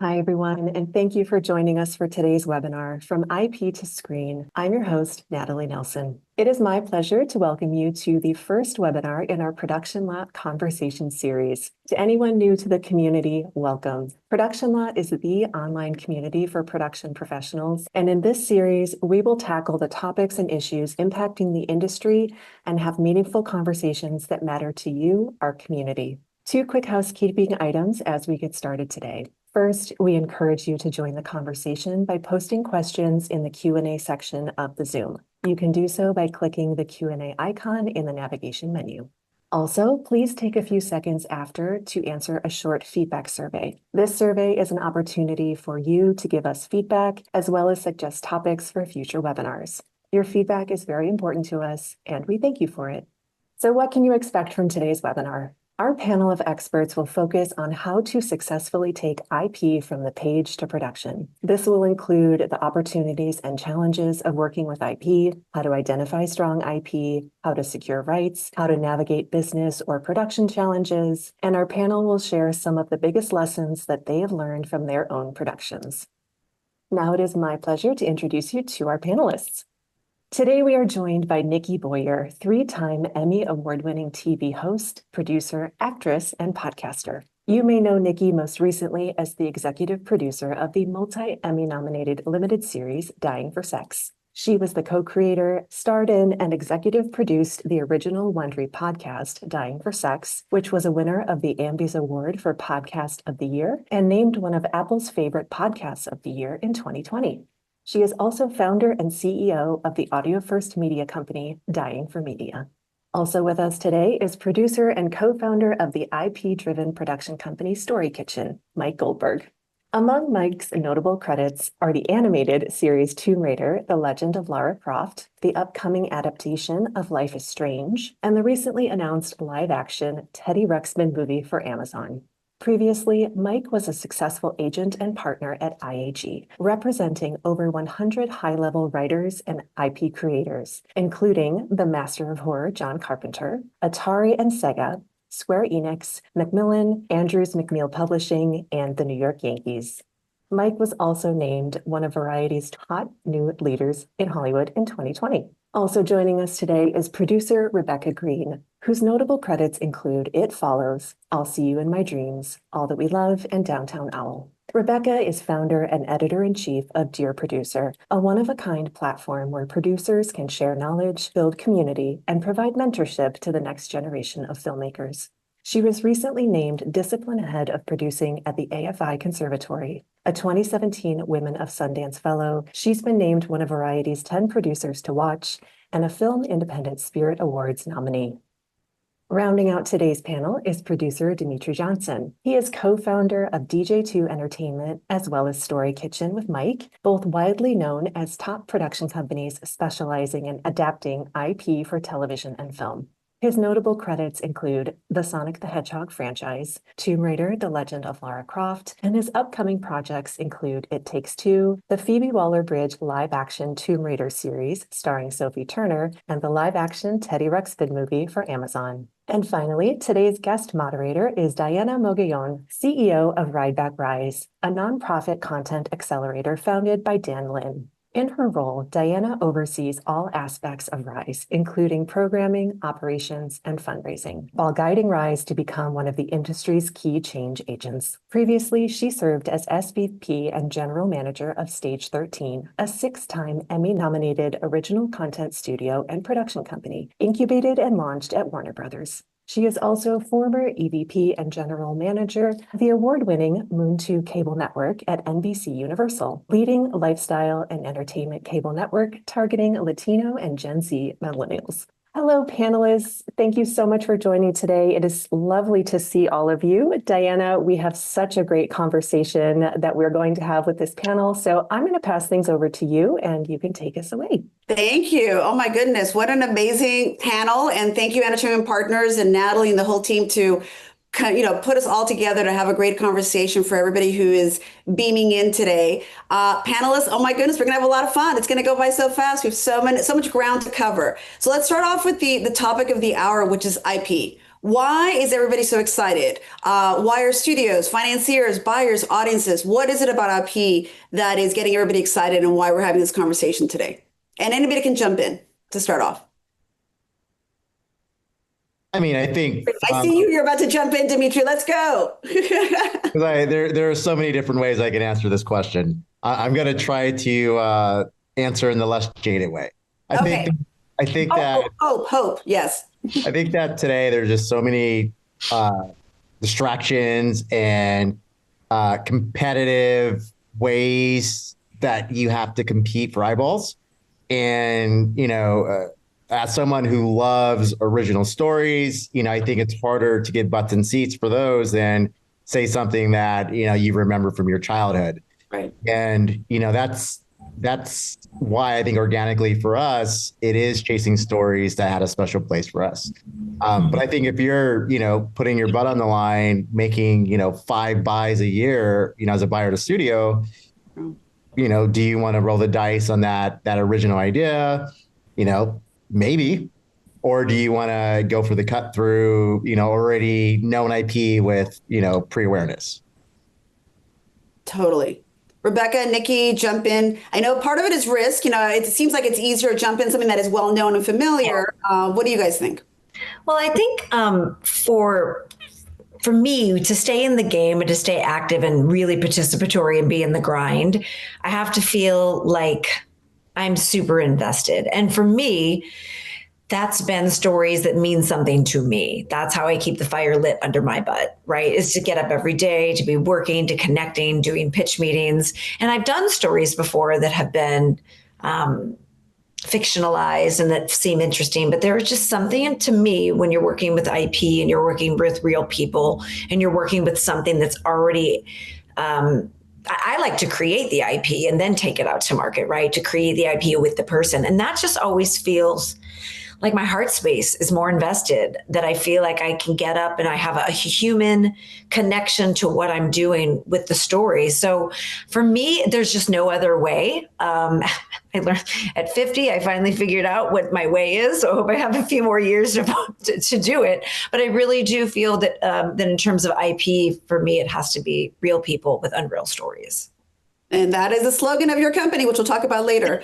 Hi, everyone, and thank you for joining us for today's webinar, From IP to Screen. I'm your host, Natalie Nelson. It is my pleasure to welcome you to the first webinar in our Production Lot Conversation series. To anyone new to the community, welcome. Production Lot is the online community for production professionals, and in this series, we will tackle the topics and issues impacting the industry and have meaningful conversations that matter to you, our community. Two quick housekeeping items as we get started today. First, we encourage you to join the conversation by posting questions in the Q&A section of the Zoom. You can do so by clicking the Q&A icon in the navigation menu. Also, please take a few seconds after to answer a short feedback survey. This survey is an opportunity for you to give us feedback as well as suggest topics for future webinars. Your feedback is very important to us, and we thank you for it. So what can you expect from today's webinar? Our panel of experts will focus on how to successfully take IP from the page to production. This will include the opportunities and challenges of working with IP, how to identify strong IP, how to secure rights, how to navigate business or production challenges, and our panel will share some of the biggest lessons that they have learned from their own productions. Now it is my pleasure to introduce you to our panelists. Today, we are joined by Nikki Boyer, three-time Emmy Award-winning TV host, producer, actress, and podcaster. You may know Nikki most recently as the executive producer of the multi-Emmy-nominated limited series Dying for Sex. She was the co-creator, starred in, and executive produced the original Wondery podcast, Dying for Sex, which was a winner of the Ambies Award for Podcast of the Year and named one of Apple's favorite podcasts of the year in 2020. She is also founder and CEO of the audio first media company, Dying for Media. Also with us today is producer and co-founder of the IP-driven production company Story Kitchen, Mike Goldberg. Among Mike's notable credits are the animated series Tomb Raider, The Legend of Lara Croft, the upcoming adaptation of Life is Strange, and the recently announced live-action Teddy Ruxpin movie for Amazon. Previously, Mike was a successful agent and partner at IAG, representing over 100 high-level writers and IP creators, including the master of horror John Carpenter, Atari and Sega, Square Enix, Macmillan, Andrews McMeel Publishing, and the New York Yankees. Mike was also named one of Variety's hot new leaders in Hollywood in 2020. Also joining us today is producer Rebecca Green, whose notable credits include It Follows, I'll See You in My Dreams, All That We Love, and Downtown Owl. Rebecca is founder and editor-in-chief of Dear Producer, a one-of-a-kind platform where producers can share knowledge, build community, and provide mentorship to the next generation of filmmakers. She was recently named Discipline Head of Producing at the AFI Conservatory. A 2017 Women of Sundance Fellow, she's been named one of Variety's 10 producers to watch and a Film Independent Spirit Awards nominee. Rounding out today's panel is producer Dmitri Johnson. He is co-founder of DJ2 Entertainment as well as Story Kitchen with Mike, both widely known as top production companies specializing in adapting IP for television and film. His notable credits include the Sonic the Hedgehog franchise, Tomb Raider, The Legend of Lara Croft, and his upcoming projects include It Takes Two, the Phoebe Waller-Bridge live-action Tomb Raider series starring Sophie Turner, and the live-action Teddy Ruxpin movie for Amazon. And finally, today's guest moderator is Diana Mogollón, CEO of Rideback RISE, a nonprofit content accelerator founded by Dan Lin. In her role, Diana oversees all aspects of RISE, including programming, operations, and fundraising, while guiding RISE to become one of the industry's key change agents. Previously, she served as SVP and General Manager of Stage 13, a 6-time Emmy-nominated original content studio and production company, incubated and launched at Warner Brothers. She is also former EVP and General Manager of the award-winning Moon 2 Cable Network at NBC Universal, leading lifestyle and entertainment cable network targeting Latino and Gen Z millennials. Hello, panelists. Thank you so much for joining today. It is lovely to see all of you. Diana, we have such a great conversation that we're going to have with this panel. So I'm going to pass things over to you and you can take us away. Thank you. Oh my goodness. What an amazing panel. And thank you, Entertainment Partners and Natalie and the whole team to put us all together to have a great conversation for everybody who is beaming in today. Panelists, oh my goodness, we're gonna have a lot of fun. It's gonna go by so fast. We have so much ground to cover. So let's start off with the topic of the hour, which is IP. Why is everybody so excited? Why are studios, financiers, buyers, audiences? What is it about IP that is getting everybody excited and why we're having this conversation today? And anybody can jump in to start off. I mean, I think I see you. You're about to jump in, Dmitri. Let's go. there are so many different ways I can answer this question. I'm going to try to answer in the less jaded way. Okay. I think that hope. Yes. I think that today there's just so many distractions and competitive ways that you have to compete for eyeballs. And, as someone who loves original stories, I think it's harder to get butts and seats for those than say something that, you remember from your childhood. Right. And, that's why I think organically for us, it is chasing stories that had a special place for us. But I think if you're, putting your butt on the line, making, 5 buys a year, as a buyer at a studio, do you want to roll the dice on that original idea? Maybe. Or do you want to go for the cut through, already known IP with, pre-awareness? Totally. Rebecca, Nikki, jump in. I know part of it is risk. It seems like it's easier to jump in something that is well known and familiar. What do you guys think? Well, I think for me to stay in the game and to stay active and really participatory and be in the grind, I have to feel like I'm super invested. And for me, that's been stories that mean something to me. That's how I keep the fire lit under my butt, right? Is to get up every day, to be working, to connecting, doing pitch meetings. And I've done stories before that have been fictionalized and that seem interesting, but there is just something to me when you're working with IP and you're working with real people and you're working with something that's already, I like to create the IP and then take it out to market, right? To create the IP with the person. And that just always feels like my heart space is more invested, that I feel like I can get up and I have a human connection to what I'm doing with the story. So for me, there's just no other way. I learned at 50, I finally figured out what my way is. So I hope I have a few more years to do it. But I really do feel that, that in terms of IP, for me, it has to be real people with unreal stories. And that is the slogan of your company, which we'll talk about later.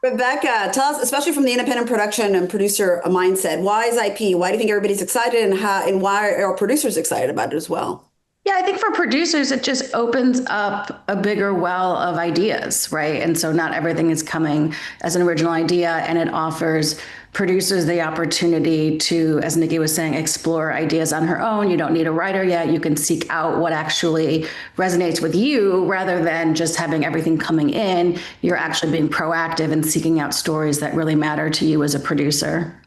Rebecca, tell us, especially from the independent production and producer mindset, why is IP? Why do you think everybody's excited, and why are producers excited about it as well? Yeah, I think for producers, it just opens up a bigger well of ideas, right? And so not everything is coming as an original idea, and it offers producers the opportunity to, as Nikki was saying, explore ideas on her own. You don't need a writer yet. You can seek out what actually resonates with you rather than just having everything coming in. You're actually being proactive and seeking out stories that really matter to you as a producer.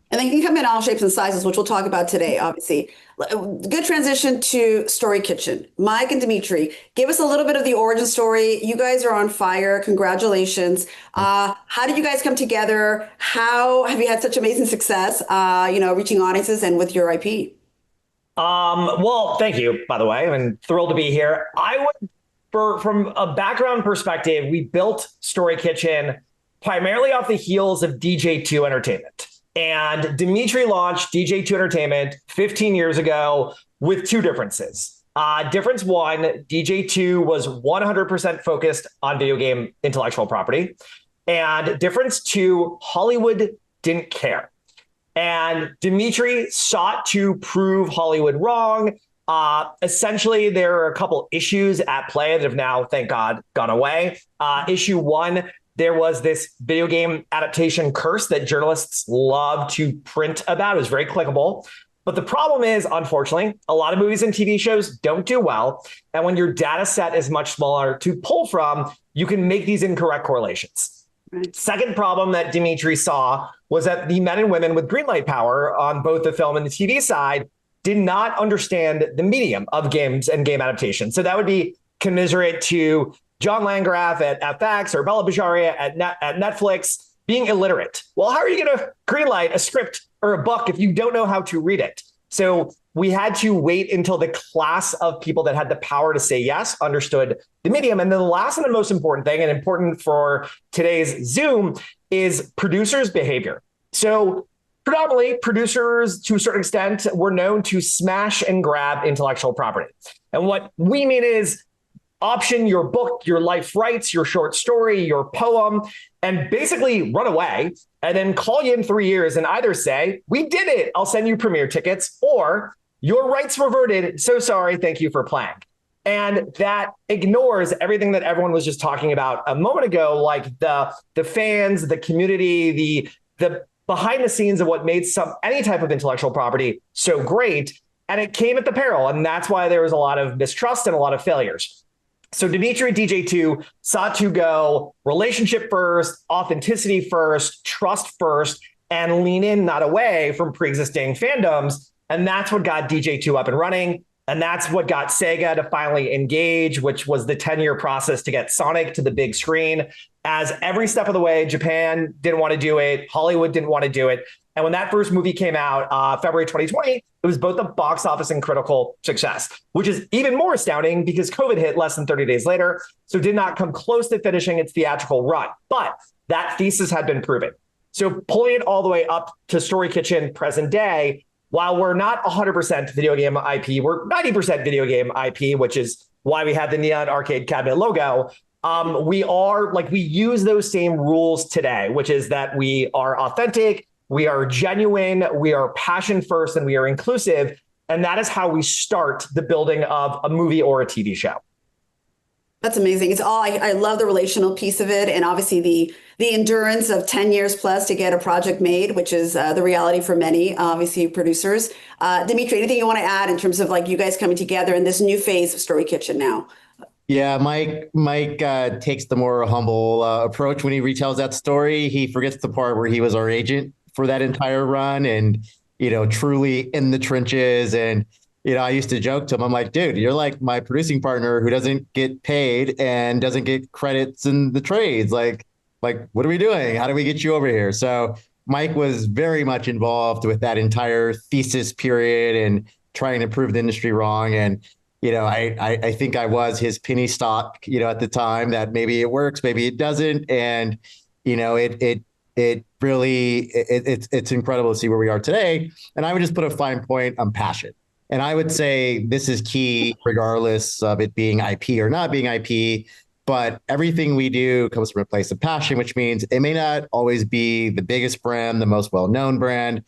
And then you can come in all shapes and sizes, which we'll talk about today, obviously. Good transition to Story Kitchen. Mike and Dmitri, give us a little bit of the origin story. You guys are on fire. Congratulations. How did you guys come together? How have you had such amazing success, reaching audiences and with your IP? Well, thank you, by the way. I'm thrilled to be here. From a background perspective, we built Story Kitchen primarily off the heels of DJ2 Entertainment. And Dmitri launched DJ2 Entertainment 15 years ago with 2 differences. Difference 1, DJ2 was 100% focused on video game intellectual property. And difference 2, Hollywood didn't care. And Dmitri sought to prove Hollywood wrong. Essentially, there are a couple issues at play that have now, thank God, gone away. Issue 1, there was this video game adaptation curse that journalists love to print about. It was very clickable. But the problem is, unfortunately, a lot of movies and TV shows don't do well. And when your data set is much smaller to pull from, you can make these incorrect correlations. Right. Second problem that Dmitri saw was that the men and women with greenlight power on both the film and the TV side did not understand the medium of games and game adaptation. So that would be commiserate to John Landgraf at FX or Bella Bajaria at Netflix being illiterate. Well, how are you going to greenlight a script or a book if you don't know how to read it? So we had to wait until the class of people that had the power to say yes understood the medium. And then the last and the most important thing, and important for today's Zoom, is producers' behavior. So predominantly producers to a certain extent were known to smash and grab intellectual property. And what we mean is option your book, your life rights, your short story, your poem, and basically run away and then call you in 3 years and either say, we did it, I'll send you premiere tickets, or your rights reverted, so sorry, thank you for playing. And that ignores everything that everyone was just talking about a moment ago, like the fans, the community, the behind the scenes of what made any type of intellectual property so great. And it came at the peril. And that's why there was a lot of mistrust and a lot of failures. So Dmitri DJ2 sought to go relationship first, authenticity first, trust first, and lean in, not away from pre-existing fandoms. And that's what got DJ2 up and running. And that's what got Sega to finally engage, which was the 10-year process to get Sonic to the big screen. As every step of the way, Japan didn't want to do it. Hollywood didn't want to do it. And when that first movie came out, February 2020, it was both a box office and critical success, which is even more astounding because COVID hit less than 30 days later. So did not come close to finishing its theatrical run. But that thesis had been proven. So pulling it all the way up to Story Kitchen present day, while we're not 100% video game IP, we're 90% video game IP, which is why we have the Neon Arcade Cabinet logo. We use those same rules today, which is that we are authentic, we are genuine, we are passion first, and we are inclusive. And that is how we start the building of a movie or a TV show. That's amazing. I love the relational piece of it. And obviously the endurance of 10 years plus to get a project made, which is the reality for many, obviously, producers. Dmitri, anything you want to add in terms of like you guys coming together in this new phase of Story Kitchen now? Yeah, Mike takes the more humble approach when he retells that story. He forgets the part where he was our agent for that entire run and, truly in the trenches. And, I used to joke to him, I'm like, dude, you're like my producing partner who doesn't get paid and doesn't get credits in the trades. Like, what are we doing? How do we get you over here? So Mike was very much involved with that entire thesis period and trying to prove the industry wrong. And, I think I was his penny stock, at the time that maybe it works, maybe it doesn't. And, it really, it's incredible to see where we are today. And I would just put a fine point on passion. And I would say this is key, regardless of it being IP or not being IP. But everything we do comes from a place of passion, which means it may not always be the biggest brand, the most well-known brand.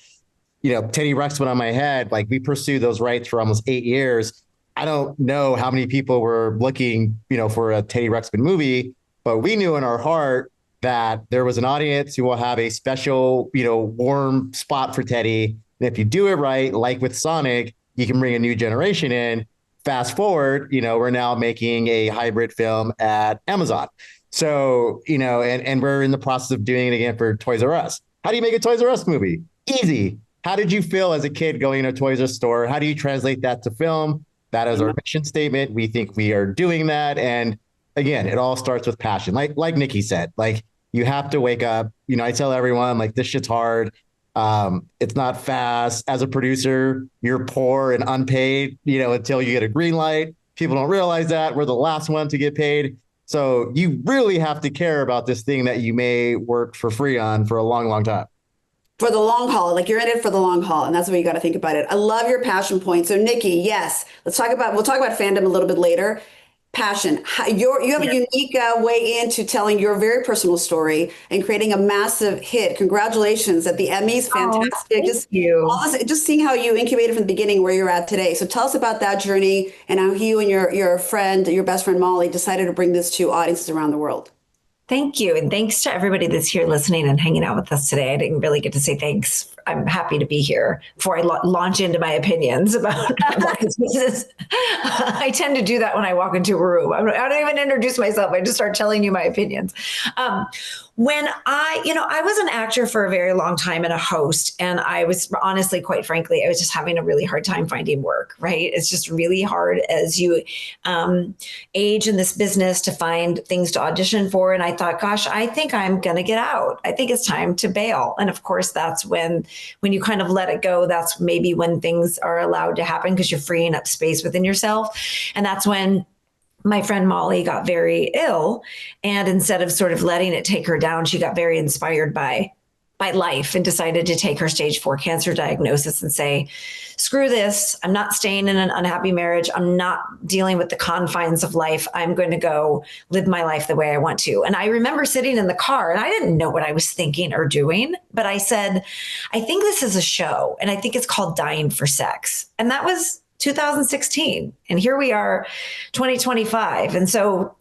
Teddy Ruxpin on my head, like we pursued those rights for almost 8 years. I don't know how many people were looking, for a Teddy Ruxpin movie, but we knew in our heart that there was an audience who will have a special, warm spot for Teddy. And if you do it right, like with Sonic, you can bring a new generation in. Fast forward, we're now making a hybrid film at Amazon. So, and we're in the process of doing it again for Toys R Us. How do you make a Toys R Us movie? Easy. How did you feel as a kid going to a Toys R Us store? How do you translate that to film? That is our mission statement. We think we are doing that. And again, it all starts with passion. Like Nikki said, like you have to wake up. I tell everyone like this shit's hard. It's not fast. As a producer, you're poor and unpaid, until you get a green light. People don't realize that. We're the last one to get paid. So you really have to care about this thing that you may work for free on for a long, long time. For the long haul, like you're in it for the long haul. And that's the way you got to think about it. I love your passion point. So Nikki, yes, we'll talk about fandom a little bit later. Passion. You have a unique way into telling your very personal story and creating a massive hit. Congratulations at the Emmys. Fantastic. Just seeing how you incubated from the beginning where you're at today. So tell us about that journey and how you and your best friend Molly decided to bring this to audiences around the world. Thank you. And thanks to everybody that's here listening and hanging out with us today. I didn't really get to say thanks. I'm happy to be here before I launch into my opinions about businesses. I tend to do that when I walk into a room. I don't even introduce myself. I just start telling you my opinions. When I was an actor for a very long time and a host, and I was honestly, quite frankly, I was just having a really hard time finding work, right? It's just really hard as you age in this business to find things to audition for. And I thought, gosh, I think I'm going to get out. I think it's time to bail. And of course, that's when you kind of let it go, that's maybe when things are allowed to happen because you're freeing up space within yourself. And that's when my friend Molly got very ill. And instead of sort of letting it take her down, she got very inspired by my life and decided to take her stage 4 cancer diagnosis and say, screw this. I'm not staying in an unhappy marriage. I'm not dealing with the confines of life. I'm going to go live my life the way I want to. And I remember sitting in the car and I didn't know what I was thinking or doing, but I said, I think this is a show and I think it's called Dying for Sex. And that was 2016. And here we are, 2025. And so,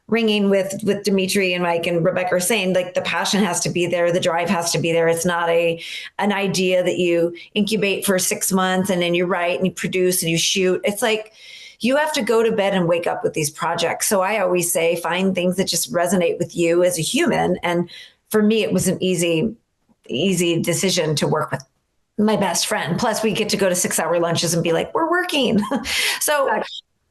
ringing with Dmitri and Mike and Rebecca are saying, like, the passion has to be there. The drive has to be there. It's not an idea that you incubate for 6 months and then you write and you produce and you shoot. It's like, you have to go to bed and wake up with these projects. So I always say, find things that just resonate with you as a human. And for me, it was an easy decision to work with my best friend. Plus we get to go to 6-hour lunches and be like, we're working. So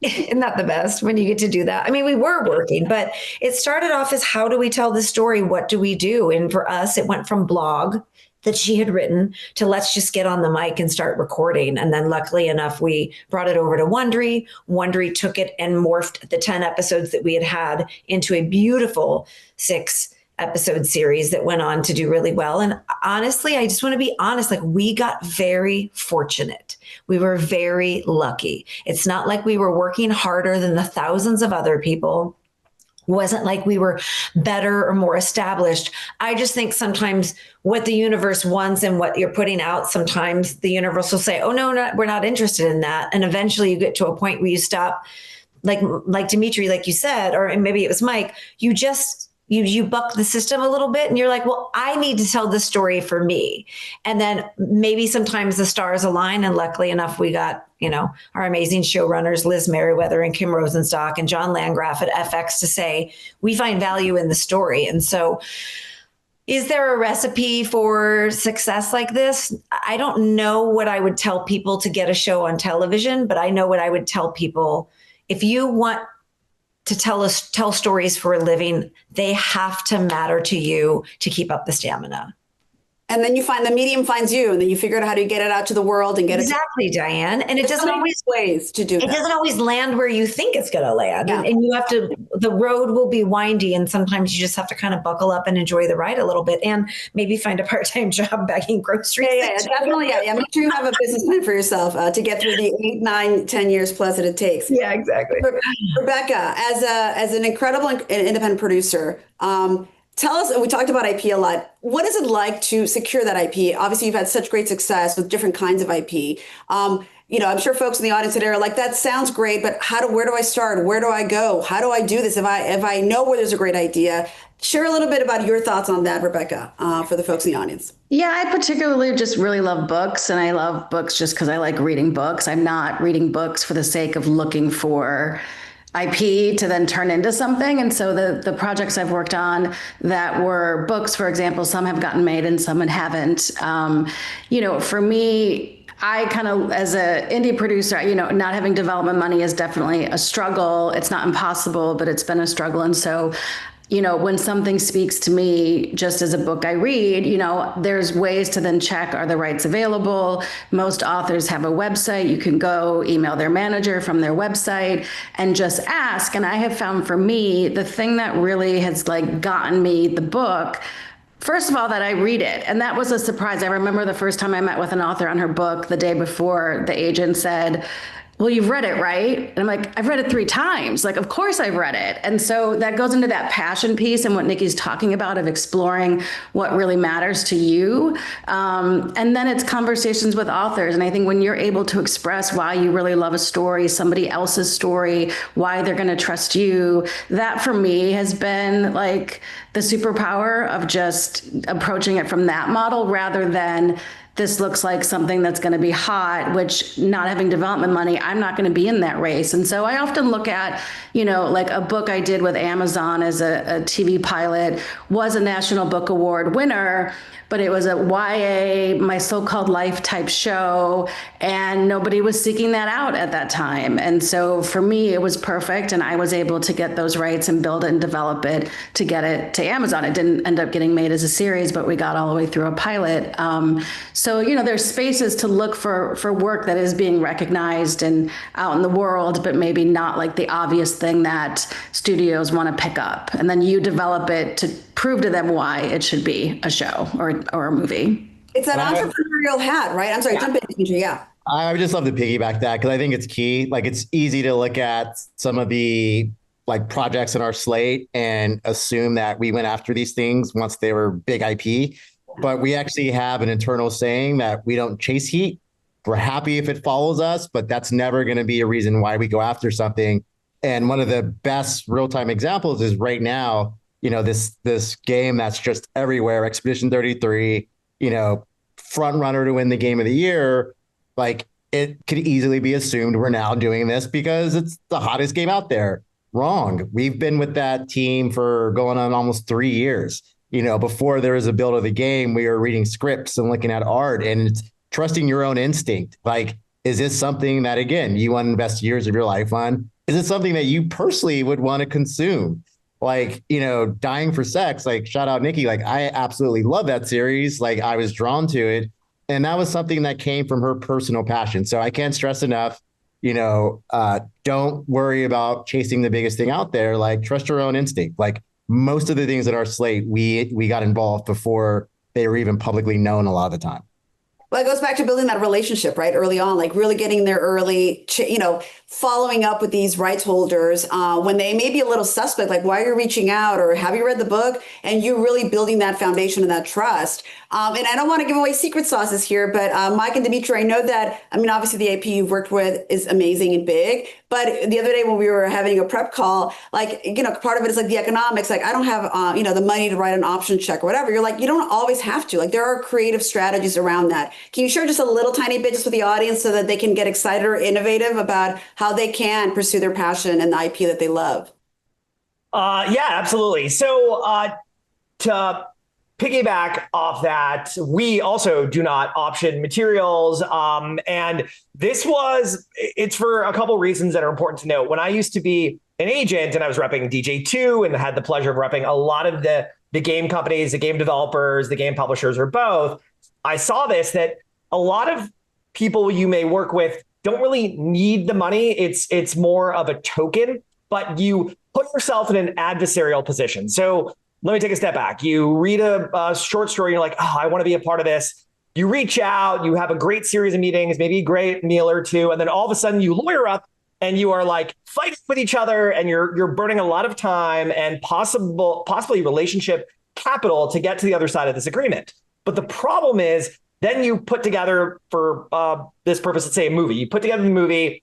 isn't that the best when you get to do that? I mean, we were working, but it started off as, how do we tell the story? What do we do? And for us, it went from blog that she had written to let's just get on the mic and start recording. And then luckily enough, we brought it over to Wondery. Wondery took it and morphed the 10 episodes that we had into a beautiful 6-episode series that went on to do really well. And honestly, I just want to be honest, like, we got very fortunate. We were very lucky. It's not like we were working harder than the thousands of other people. It wasn't like we were better or more established. I just think sometimes what the universe wants and what you're putting out, sometimes the universe will say, oh, no, we're not interested in that. And eventually you get to a point where you stop, like Dmitri, like you said, or maybe it was Mike, you buck the system a little bit and you're like, well, I need to tell this story for me. And then maybe sometimes the stars align. And luckily enough, we got, our amazing showrunners, Liz Merriweather and Kim Rosenstock and John Landgraf at FX to say, we find value in the story. And so is there a recipe for success like this? I don't know what I would tell people to get a show on television, but I know what I would tell people. If you want to tell stories for a living, they have to matter to you to keep up the stamina. And then you find the medium finds you, and then you figure out how to get it out to the world and get exactly, Diane. And it doesn't always ways to do. It doesn't always land where you think it's going to land, and you have to. The road will be windy, and sometimes you just have to kind of buckle up and enjoy the ride a little bit, and maybe find a part-time job bagging groceries. Yeah, definitely. Yeah, make sure you have a business plan for yourself to get through the 8, 9, 10 years plus that it takes. Yeah, exactly. Rebecca, as an incredible independent producer. Tell us, we talked about IP a lot. What is it like to secure that IP? Obviously, you've had such great success with different kinds of IP. I'm sure folks in the audience today are like, that sounds great, but where do I start? Where do I go? How do I do this? If I know where there's a great idea, share a little bit about your thoughts on that, Rebecca, for the folks in the audience. Yeah, I particularly just really love books, and I love books just because I like reading books. I'm not reading books for the sake of looking for IP to then turn into something. And so the projects I've worked on that were books, for example, some have gotten made and some haven't. For me, I kind of, as an indie producer, not having development money is definitely a struggle. It's not impossible, but it's been a struggle. And so when something speaks to me, just as a book I read, there's ways to then check, are the rights available? Most authors have a website. You can go email their manager from their website and just ask. And I have found for me, the thing that really has gotten me the book, first of all, that I read it. And that was a surprise. I remember the first time I met with an author on her book, the day before, the agent said, well, you've read it, right? And I'm like, I've read it 3 times. Of course I've read it. And so that goes into that passion piece and what Nikki's talking about of exploring what really matters to you. And then it's conversations with authors. And I think when you're able to express why you really love a story, somebody else's story, why they're going to trust you, that for me has been the superpower of just approaching it from that model rather than this looks like something that's going to be hot, which not having development money, I'm not going to be in that race. And so I often look at, a book I did with Amazon as a TV pilot was a National Book Award winner, but it was a YA, My So-Called Life type show, and nobody was seeking that out at that time. And so for me, it was perfect, and I was able to get those rights and build it and develop it to get it to Amazon. It didn't end up getting made as a series, but we got all the way through a pilot. So, there's spaces to look for work that is being recognized and out in the world, but maybe not the obvious thing that studios want to pick up. And then you develop it to prove to them why it should be a show or a movie. It's that entrepreneurial hat, right? I'm sorry, jump in, Dmitri. Yeah. I would just love to piggyback that because I think it's key. Like it's easy to look at some of the like projects in our slate and assume that we went after these things once they were big IP. But we actually have an internal saying that we don't chase heat. We're happy if it follows us, but that's never going to be a reason why we go after something. And one of the best real-time examples is right now, this game that's just everywhere, Expedition 33, front runner to win the game of the year. Like it could easily be assumed we're now doing this because it's the hottest game out there. Wrong. We've been with that team for going on almost 3 years. Before there was a build of the game, we were reading scripts and looking at art and it's trusting your own instinct. Like, is this something that, again, you want to invest years of your life on? Is it something that you personally would want to consume? Like, Dying for Sex, like shout out Nikki, like I absolutely love that series. Like I was drawn to it. And that was something that came from her personal passion. So I can't stress enough, don't worry about chasing the biggest thing out there. Like trust your own instinct. Like most of the things in our slate, we got involved before they were even publicly known a lot of the time. Well, it goes back to building that relationship, right? Early on, like really getting there early, following up with these rights holders when they may be a little suspect, like why are you reaching out or have you read the book? And you really building that foundation and that trust. And I don't want to give away secret sauces here, but Mike and Dmitri, I know that, obviously the AP you've worked with is amazing and big. But the other day when we were having a prep call, like, part of it is like the economics. Like I don't have, the money to write an option check or whatever. You're like, you don't always have to. Like there are creative strategies around that. Can you share just a little tiny bit just with the audience so that they can get excited or innovative about how they can pursue their passion and the IP that they love? Yeah, absolutely. So to piggyback off that, we also do not option materials. And it's for a couple reasons that are important to note. When I used to be an agent and I was repping DJ2 and had the pleasure of repping a lot of the game companies, the game developers, the game publishers, or both, I saw that a lot of people you may work with don't really need the money. It's more of a token, but you put yourself in an adversarial position. So let me take a step back. You read a short story, you're like, oh, I want to be a part of this. You reach out, you have a great series of meetings, maybe a great meal or two, and then all of a sudden you lawyer up and you are like fighting with each other and you're burning a lot of time and possibly relationship capital to get to the other side of this agreement. But the problem is then you put together for this purpose, let's say a movie, you put together the movie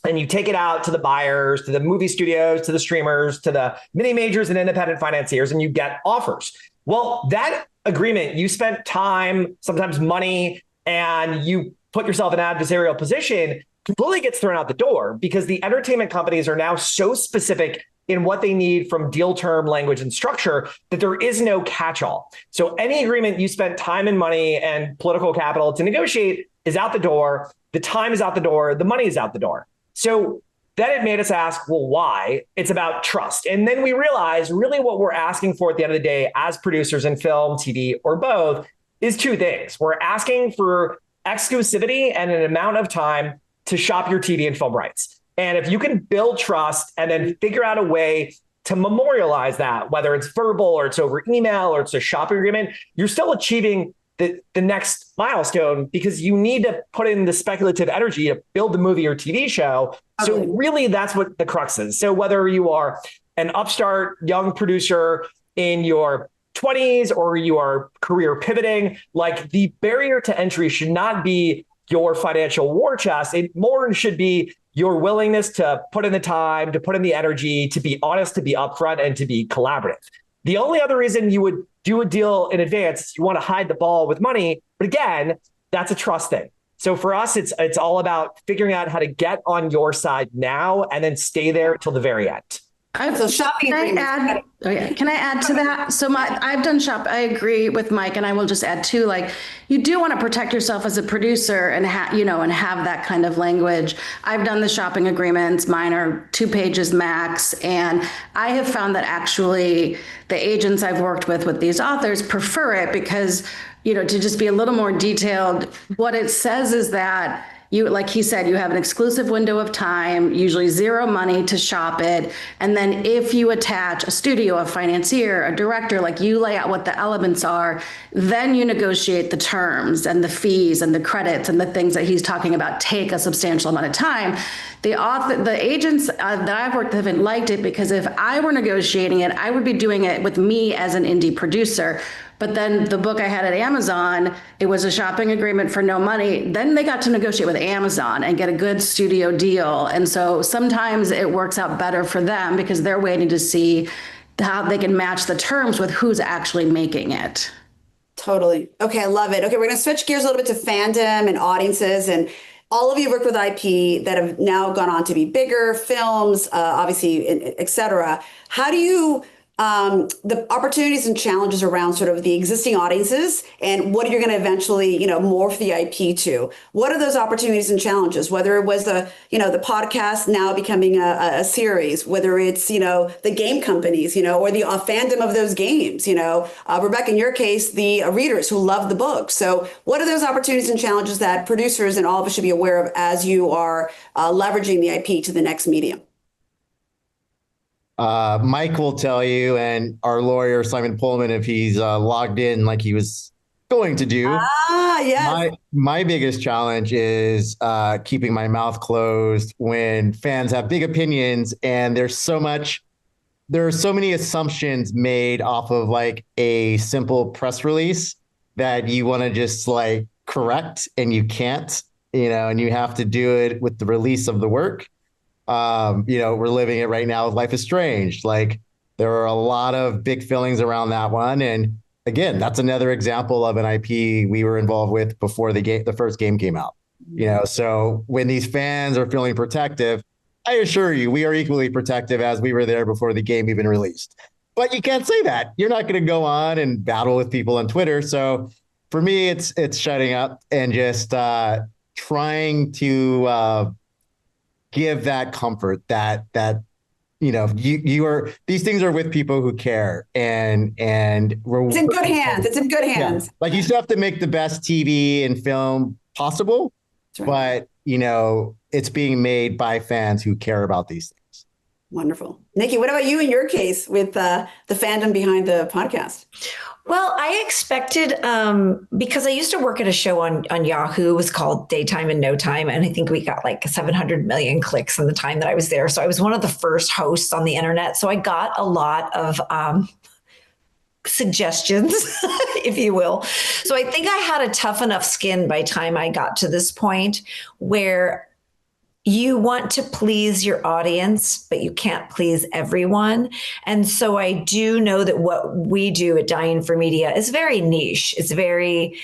and you take it out to the buyers, to the movie studios, to the streamers, to the mini majors and independent financiers, and you get offers. Well, that agreement, you spent time, sometimes money, and you put yourself in an adversarial position, completely gets thrown out the door because the entertainment companies are now so specific in what they need from deal term, language, and structure that there is no catch-all. So any agreement you spent time and money and political capital to negotiate is out the door. The time is out the door. The money is out the door. So then it made us ask, well, why? It's about trust. And then we realized really what we're asking for at the end of the day as producers in film, TV, or both is two things. We're asking for exclusivity and an amount of time to shop your TV and film rights. And if you can build trust and then figure out a way to memorialize that, whether it's verbal or it's over email or it's a shopping agreement, you're still achieving the next milestone because you need to put in the speculative energy to build the movie or TV show. So really that's what the crux is. So whether you are an upstart young producer in your 20s or you are career pivoting, like the barrier to entry should not be your financial war chest. It more should be your willingness to put in the time, to put in the energy, to be honest, to be upfront, and to be collaborative. The only other reason you would do a deal in advance is you want to hide the ball with money. But again, that's a trust thing. So for us, it's all about figuring out how to get on your side now and then stay there till the very end. So shopping agreements. Can I add to that? So I've done shop. I agree with Mike, and I will just add too. Like you do want to protect yourself as a producer, and and have that kind of language. I've done the shopping agreements. Mine are 2 pages max, and I have found that actually the agents I've worked with these authors prefer it because to just be a little more detailed. What it says is that like he said, you have an exclusive window of time, usually zero money to shop it. And then if you attach a studio, a financier, a director, like you lay out what the elements are, then you negotiate the terms and the fees and the credits and the things that he's talking about take a substantial amount of time. The agents that I've worked with haven't liked it because if I were negotiating it, I would be doing it with me as an indie producer. But then the book I had at Amazon, it was a shopping agreement for no money. Then they got to negotiate with Amazon and get a good studio deal. And so sometimes it works out better for them because they're waiting to see how they can match the terms with who's actually making it. Totally. Okay, I love it. Okay, we're going to switch gears a little bit to fandom and audiences. And all of you work with IP that have now gone on to be bigger films, obviously, et cetera. How do you the opportunities and challenges around sort of the existing audiences and what you're going to eventually, morph the IP to? What are those opportunities and challenges? Whether it was the podcast now becoming a series, whether it's, the game companies, or the fandom of those games, Rebecca, in your case, the readers who love the book. So what are those opportunities and challenges that producers and all of us should be aware of as you are leveraging the IP to the next medium? Mike will tell you, and our lawyer, Simon Pullman, if he's logged in like he was going to do. Yes. My biggest challenge is keeping my mouth closed when fans have big opinions and there are so many assumptions made off of like a simple press release that you want to just like correct and you can't, and you have to do it with the release of the work. We're living it right now with Life is Strange. Like there are a lot of big feelings around that one. And again, that's another example of an IP we were involved with before the first game came out. So when these fans are feeling protective, I assure you, we are equally protective as we were there before the game even released. But you can't say that. You're not going to go on and battle with people on Twitter. So for me, it's shutting up and just trying to give that comfort that you are, these things are with people who care and it's in good hands. It's in good hands. Yeah. Like you still have to make the best TV and film possible, right. But it's being made by fans who care about these things. Wonderful. Nikki, what about you in your case with the fandom behind the podcast? Well, I expected, because I used to work at a show on Yahoo. It was called Daytime and No Time. And I think we got like 700 million clicks in the time that I was there. So I was one of the first hosts on the internet. So I got a lot of suggestions, if you will. So I think I had a tough enough skin by the time I got to this point where you want to please your audience, but you can't please everyone. And so I do know that what we do at Dying for Media is very niche. It's very,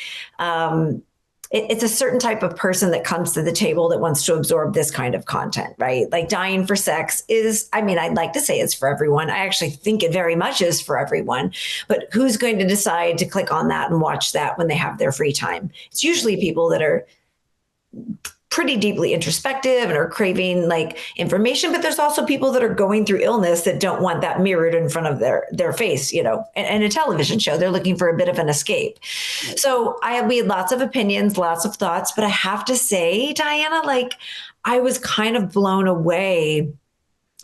it's a certain type of person that comes to the table that wants to absorb this kind of content, right? Like Dying for Sex is, I'd like to say it's for everyone. I actually think it very much is for everyone, but who's going to decide to click on that and watch that when they have their free time? It's usually people that are pretty deeply introspective and are craving like information, but there's also people that are going through illness that don't want that mirrored in front of their face, and a television show. They're looking for a bit of an escape. So we had lots of opinions, lots of thoughts, but I have to say, Diana, I was kind of blown away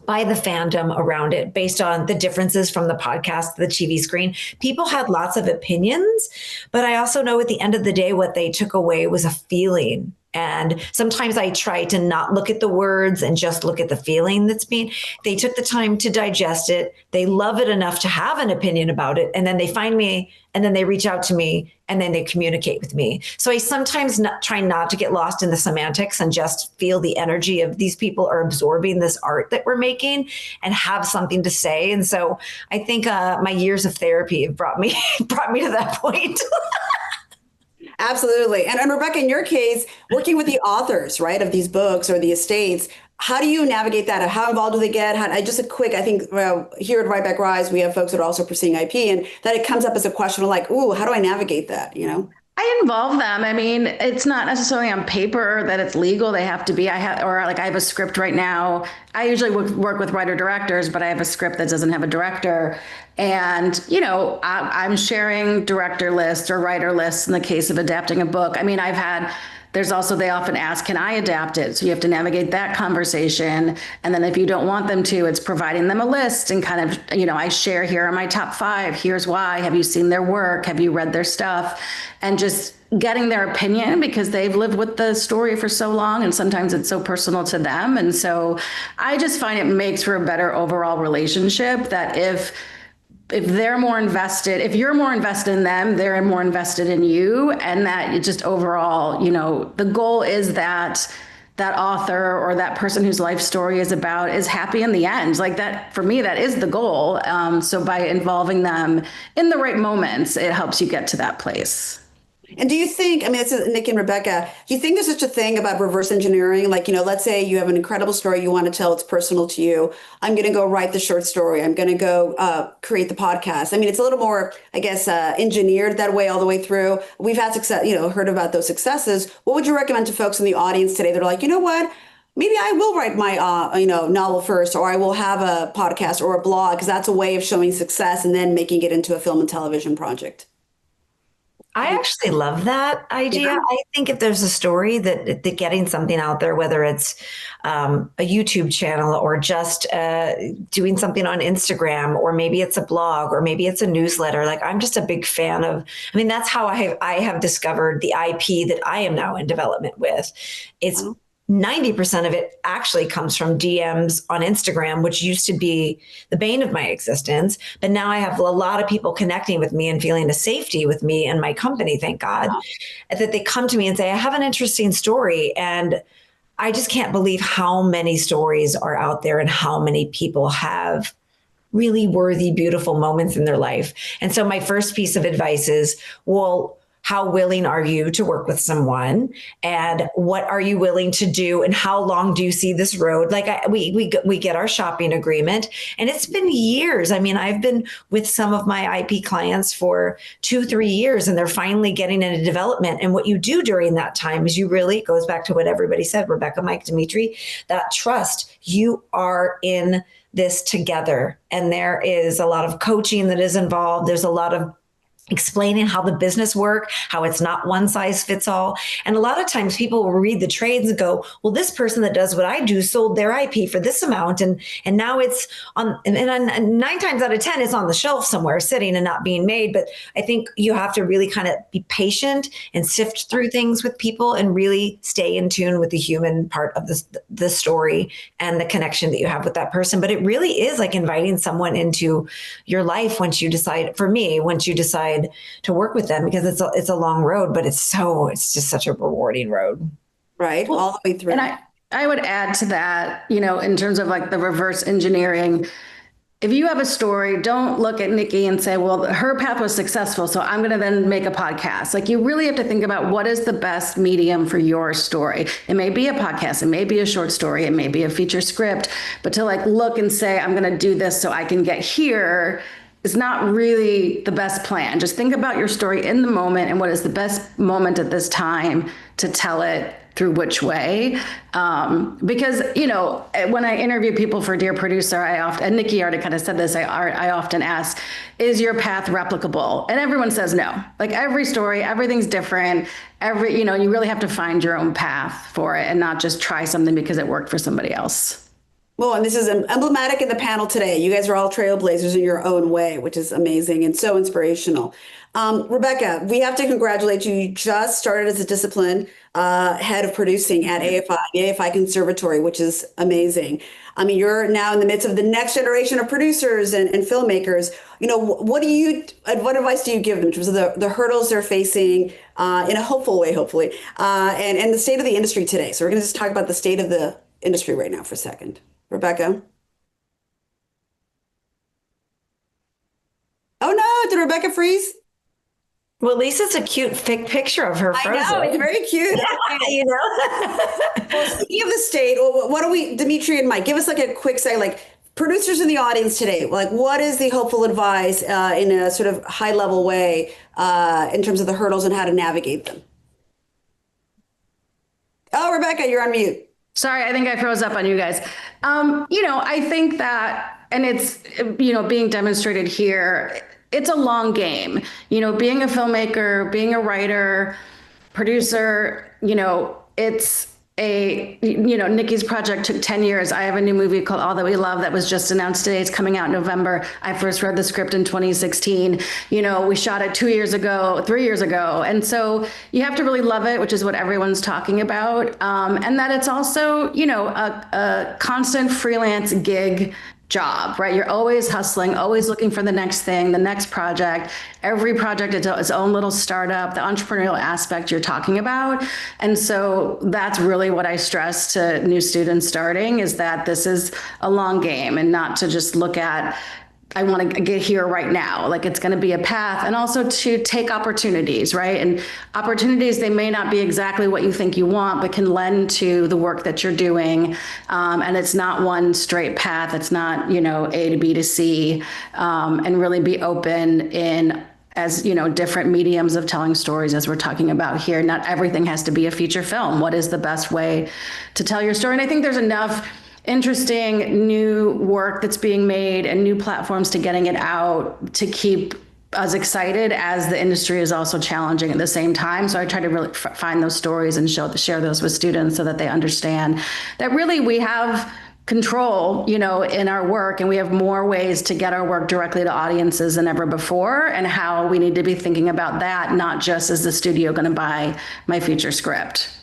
by the fandom around it based on the differences from the podcast to the TV screen. People had lots of opinions, but I also know at the end of the day, what they took away was a feeling. And sometimes I try to not look at the words and just look at the feeling they took the time to digest it. They love it enough to have an opinion about it. And then they find me and then they reach out to me and then they communicate with me. So I sometimes try not to get lost in the semantics and just feel the energy of these people are absorbing this art that we're making and have something to say. And so I think my years of therapy have brought me to that point. Absolutely. And Rebecca, in your case, working with the authors, right, of these books or the estates, how do you navigate that? How involved do they get? I think here at Rideback RISE, we have folks that are also pursuing IP, and that it comes up as a question of like, ooh, how do I navigate that? I involve them. It's not necessarily on paper that it's legal. They have to be. I have a script right now. I usually work with writer directors, but I have a script that doesn't have a director. And, I'm sharing director lists or writer lists in the case of adapting a book. I've had there's also, they often ask, can I adapt it? So you have to navigate that conversation. And then if you don't want them to, it's providing them a list and kind of, I share, here are my top 5. Here's why. Have you seen their work? Have you read their stuff? And just getting their opinion, because they've lived with the story for so long and sometimes it's so personal to them. And so I just find it makes for a better overall relationship, that if they're more invested, if you're more invested in them, they're more invested in you. And that it just overall, the goal is that author or that person whose life story is about is happy in the end. Like that, for me, that is the goal. So by involving them in the right moments, it helps you get to that place. And do you think, this is Nick and Rebecca, do you think there's such a thing about reverse engineering? Like, let's say you have an incredible story you want to tell, it's personal to you. I'm going to go write the short story. I'm going to go create the podcast. It's a little more, I guess, engineered that way all the way through. We've had success, heard about those successes. What would you recommend to folks in the audience today? They're like, you know what? Maybe I will write my, novel first, or I will have a podcast or a blog, because that's a way of showing success and then making it into a film and television project. I actually love that idea. Yeah. I think if there's a story that getting something out there, whether it's a YouTube channel or just doing something on Instagram, or maybe it's a blog, or maybe it's a newsletter. Like, I'm just a big fan of, that's how I have discovered the IP that I am now in development with. It's 90% of it actually comes from DMs on Instagram, which used to be the bane of my existence. But now I have a lot of people connecting with me and feeling a safety with me and my company, thank God, that they come to me and say, I have an interesting story. And I just can't believe how many stories are out there and how many people have really worthy, beautiful moments in their life. And so my first piece of advice is, well, how willing are you to work with someone, and what are you willing to do, and how long do you see this road? Like we get our shopping agreement, and it's been years. I've been with some of my IP clients for 2-3 years, and they're finally getting into development. And what you do during that time is you really, goes back to what everybody said, Rebecca, Mike, Dmitri, that trust. You are in this together, and there is a lot of coaching that is involved. There's a lot of explaining how the business work, how it's not one size fits all. And a lot of times people will read the trades and go, well, this person that does what I do sold their IP for this amount. And now it's on, and 9 times out of 10, it's on the shelf somewhere sitting and not being made. But I think you have to really kind of be patient and sift through things with people and really stay in tune with the human part of the story and the connection that you have with that person. But it really is like inviting someone into your life once you decide to work with them, because it's a long road, but it's just such a rewarding road. Right. Well, all the way through. And I would add to that, in terms of like the reverse engineering, if you have a story, don't look at Nikki and say, well, her path was successful, so I'm going to then make a podcast. Like, you really have to think about what is the best medium for your story. It may be a podcast, it may be a short story, it may be a feature script, but to like look and say, I'm going to do this so I can get here, is not really the best plan. Just think about your story in the moment and what is the best moment at this time to tell it through which way. Because, when I interview people for Dear Producer, and Nikki already kind of said this, I often ask, is your path replicable? And everyone says no. Like, every story, everything's different. You really have to find your own path for it and not just try something because it worked for somebody else. Well, and this is emblematic in the panel today. You guys are all trailblazers in your own way, which is amazing and so inspirational. Rebecca, we have to congratulate you. You just started as a discipline head of producing at AFI, the AFI Conservatory, which is amazing. You're now in the midst of the next generation of producers and filmmakers. What advice do you give them in terms of the hurdles they're facing in a hopeful way, hopefully, and the state of the industry today? So we're going to just talk about the state of the industry right now for a second. Rebecca? Oh no, did Rebecca freeze? Well, Lisa's a cute picture of her frozen. I know, it's very cute. Well, speaking of the state, what do we, Dmitri and Mike, give us like a quick say, like producers in the audience today, like what is the hopeful advice in a sort of high level way in terms of the hurdles and how to navigate them? Oh, Rebecca, you're on mute. Sorry, I think I froze up on you guys. I think that, and it's, being demonstrated here, it's a long game. Being a filmmaker, being a writer, producer, Nikki's project took 10 years. I have a new movie called All That We Love that was just announced today. It's coming out in November. I first read the script in 2016. We shot it 2 years ago, 3 years ago. And so you have to really love it, which is what everyone's talking about. And that it's also, a constant freelance gig job, right? You're always hustling, always looking for the next thing, the next project. Every project is its own little startup, the entrepreneurial aspect you're talking about. And so that's really what I stress to new students starting, is that this is a long game, and not to just look at, I want to get here right now. Like, it's going to be a path, and also to take opportunities, right? And opportunities, they may not be exactly what you think you want, but can lend to the work that you're doing. And it's not one straight path. It's not, A to B to C, and really be open in, as different mediums of telling stories, as we're talking about here. Not everything has to be a feature film. What is the best way to tell your story? And I think there's enough interesting new work that's being made and new platforms to getting it out to keep us excited, as the industry is also challenging at the same time. So I try to really find those stories and share those with students, so that they understand that really we have control, in our work, and we have more ways to get our work directly to audiences than ever before, and how we need to be thinking about that, not just, is the studio going to buy my feature script?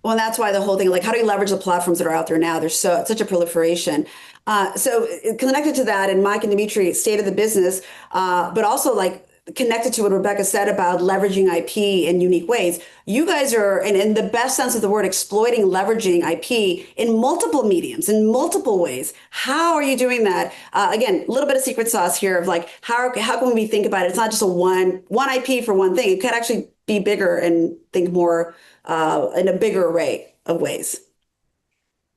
Well, that's why the whole thing, like, how do you leverage the platforms that are out there now? There's such a proliferation. So connected to that, and Mike and Dmitri, state of the business, but also like connected to what Rebecca said about leveraging IP in unique ways. You guys are, and in the best sense of the word, exploiting, leveraging IP in multiple mediums, in multiple ways. How are you doing that? Again, a little bit of secret sauce here of like, how can we think about it? It's not just a one IP for one thing. It could actually be bigger and think more in a bigger array of ways.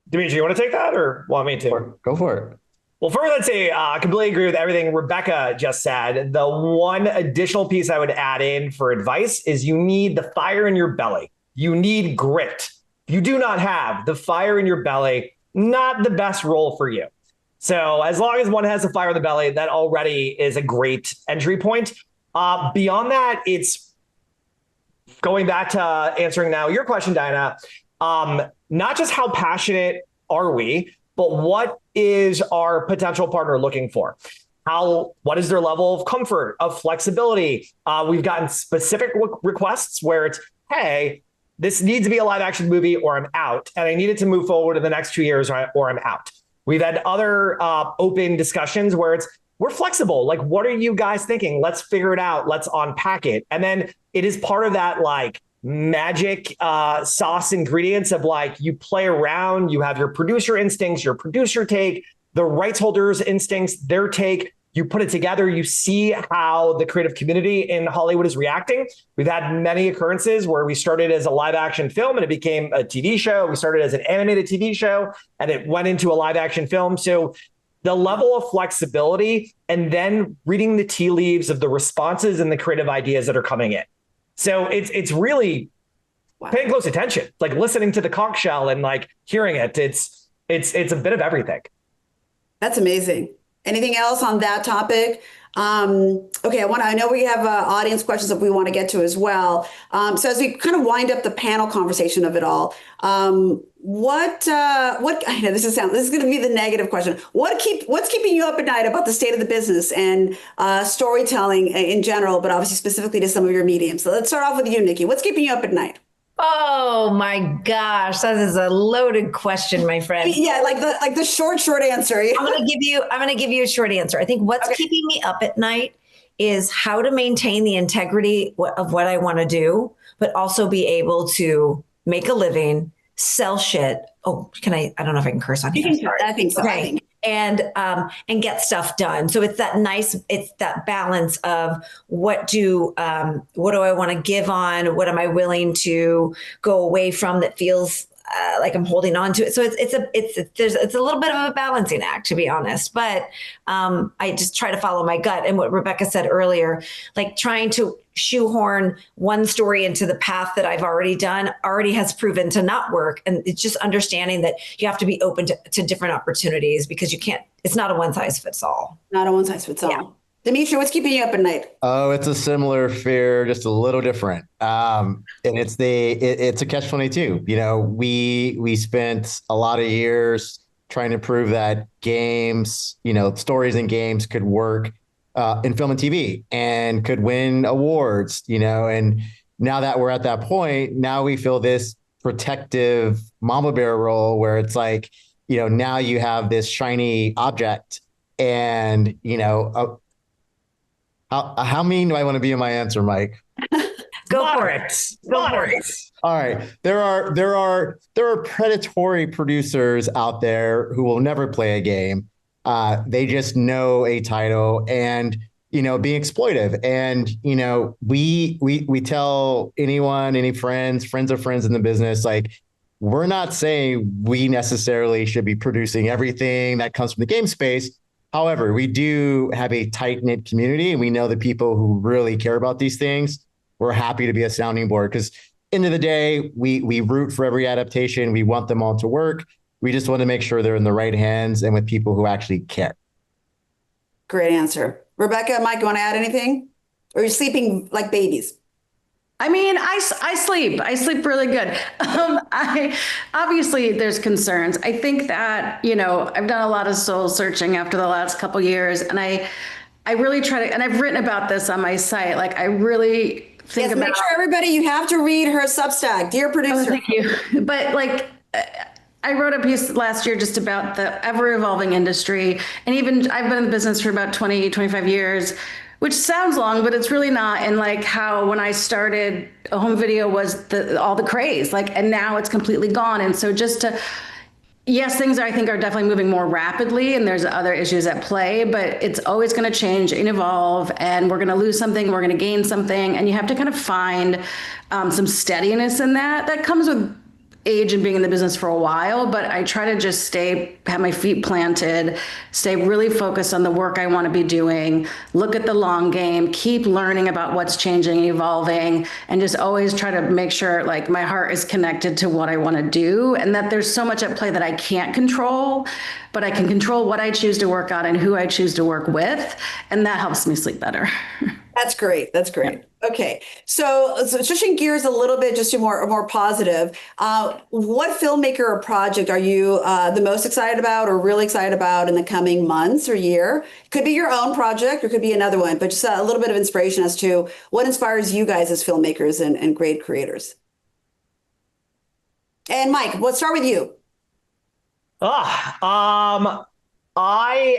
Dmitri, you want to take that, or want me to? Go for it. Well, first, I'd say I completely agree with everything Rebecca just said. The one additional piece I would add in for advice is you need the fire in your belly. You need grit. If you do not have the fire in your belly, not the best role for you. So as long as one has the fire in the belly, that already is a great entry point. Beyond that, it's going back to answering now your question, Diana, not just how passionate are we, but what is our potential partner looking for? What is their level of comfort, of flexibility? We've gotten specific requests where it's, hey, this needs to be a live action movie or I'm out, and I need it to move forward in the next 2 years or I'm out. We've had other open discussions where we're flexible. Like, what are you guys thinking? Let's figure it out. Let's unpack it. And then it is part of that like magic sauce ingredients of like, you play around, you have your producer instincts, your producer take, the rights holders instincts, their take, you put it together, you see how the creative community in Hollywood is reacting. We've had many occurrences where we started as a live action film and it became a TV show. We started as an animated TV show and it went into a live action film. So the level of flexibility, and then reading the tea leaves of the responses and the creative ideas that are coming in. So it's really paying close attention, like listening to the conch shell and like hearing it. It's a bit of everything. That's amazing. Anything else on that topic? Okay, I know we have audience questions that we want to get to as well. So as we kind of wind up the panel conversation of it all, what I know this is going to be the negative question. What's keeping you up at night about the state of the business and storytelling in general, but obviously specifically to some of your mediums? So let's start off with you, Nikki. What's keeping you up at night? Oh my gosh, that is a loaded question, my friend. Yeah, like the short answer. I'm gonna give you a short answer. I think what's keeping me up at night is how to maintain the integrity of what I want to do, but also be able to make a living, sell shit. Oh, I don't know if I can curse on here. I think so. Okay. And get stuff done. So it's that balance of what do I want to give on? What am I willing to go away from that feels like I'm holding on to it? So it's a little bit of a balancing act, to be honest. But I just try to follow my gut. And what Rebecca said earlier, like trying to shoehorn one story into the path that I've already done already has proven to not work. And it's just understanding that you have to be open to different opportunities, because it's not a one size fits all. Not a one size fits all. Yeah. Dimitri, what's keeping you up at night? Oh, it's a similar fear, just a little different. And it's a catch-22. You know, we spent a lot of years trying to prove that games, you know, stories in games could work in film and TV and could win awards, you know, and now that we're at that point, now we feel this protective mama bear role where it's like, you know, now you have this shiny object and, you know, how mean do I want to be in my answer, Mike? Go for Moderate. it. Moderate. All right. There are predatory producers out there who will never play a game. They just know a title and, you know, being exploitive. And, you know, we tell anyone, any friends of friends in the business, like, we're not saying we necessarily should be producing everything that comes from the game space. However, we do have a tight-knit community and we know the people who really care about these things. We're happy to be a sounding board because end of the day, we root for every adaptation. We want them all to work. We just want to make sure they're in the right hands and with people who actually care. Great answer. Rebecca, Mike, you want to add anything? Or are you sleeping like babies? I mean, I sleep. I sleep really good. I obviously there's concerns. I think that, you know, I've done a lot of soul searching after the last couple of years, and I really try to, and I've written about this on my site. Like, I really think about. Make sure everybody, you have to read her Substack, dear producer. Oh, thank you. But like, I wrote a piece last year just about the ever evolving industry, and even I've been in the business for about 20, 25 years. Which sounds long, but it's really not. And like how when I started, a home video was all the craze, like, and now it's completely gone. And so yes, things I think are definitely moving more rapidly and there's other issues at play, but it's always going to change and evolve, and we're going to lose something, we're going to gain something. And you have to kind of find some steadiness in that. That comes with age and being in the business for a while, but I try to just have my feet planted, stay really focused on the work I want to be doing, look at the long game, keep learning about what's changing and evolving, and just always try to make sure like my heart is connected to what I want to do, and that there's so much at play that I can't control, but I can control what I choose to work on and who I choose to work with, and that helps me sleep better. That's great. That's great. Yeah. Okay. So switching gears a little bit, just to more positive, what filmmaker or project are you the most excited about or really excited about in the coming months or year? It could be your own project or could be another one, but just a little bit of inspiration as to what inspires you guys as filmmakers and great creators. And Mike, let's start with you. I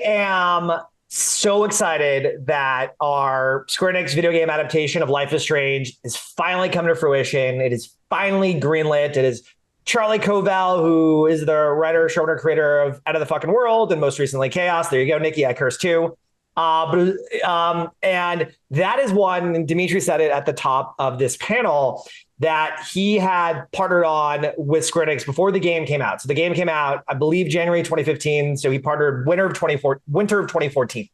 am so excited that our Square Enix video game adaptation of Life is Strange is finally come to fruition. It is finally greenlit. It is Charlie Covell, who is the writer, showrunner, creator of Out of the Fucking World and most recently Chaos. There you go, Nikki. I curse too. And that is one, and Dmitri said it at the top of this panel, that he had partnered on with Square Enix before the game came out. So the game came out, I believe, January 2015. So he partnered winter of 2014.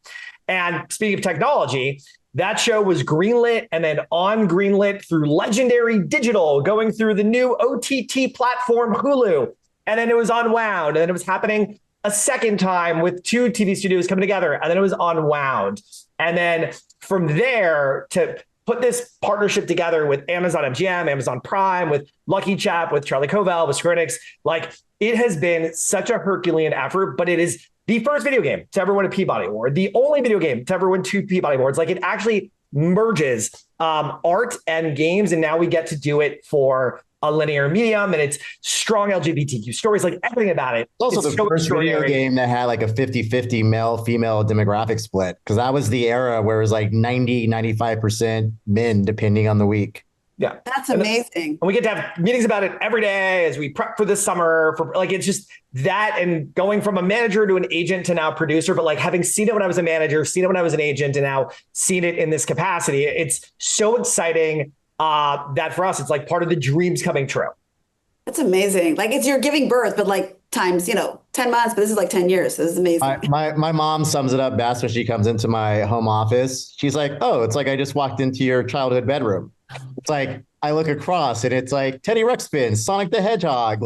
And speaking of technology, that show was greenlit and then on greenlit through Legendary Digital, going through the new OTT platform Hulu. And then it was unwound. And then it was happening a second time with two TV studios coming together. And then it was unwound. And then from there to put this partnership together with Amazon MGM, Amazon Prime, with Lucky Chap, with Charlie Covell, with Square Enix, like, it has been such a Herculean effort, but it is the first video game to ever win a Peabody Award, the only video game to ever win 2 Peabody Awards. Like, it actually merges art and games, and now we get to do it for a linear medium, and it's strong LGBTQ stories, like everything about it. It's also the first video game that had like a 50-50 male-female demographic split, because that was the era where it was like 90-95% men, depending on the week. Yeah. That's amazing. And we get to have meetings about it every day as we prep for this summer. For like, it's just that, and going from a manager to an agent to now producer, but like having seen it when I was a manager, seen it when I was an agent, and now seen it in this capacity, it's so exciting. That for us, it's like part of the dreams coming true. That's amazing. Like, you're giving birth, but like times, 10 months, but this is like 10 years. So this is amazing. My mom sums it up best when she comes into my home office. She's like, oh, it's like I just walked into your childhood bedroom. It's like, I look across and it's like Teddy Ruxpin, Sonic the Hedgehog.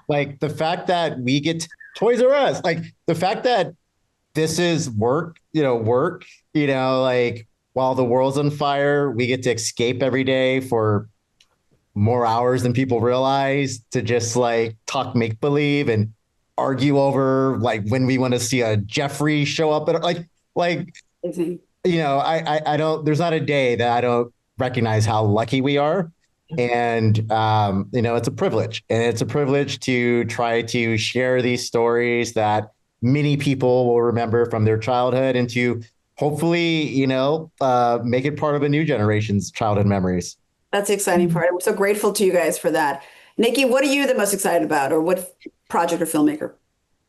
Like the fact that we get Toys R Us, like the fact that this is work, like while the world's on fire, we get to escape every day for more hours than people realize to just like talk make believe and argue over like when we want to see a Jeffrey show up at I don't, there's not a day that I don't recognize how lucky we are. And, it's a privilege, and it's a privilege to try to share these stories that many people will remember from their childhood and to hopefully, make it part of a new generation's childhood memories. That's the exciting part. I'm so grateful to you guys for that. Nikki, what are you the most excited about, or what project or filmmaker?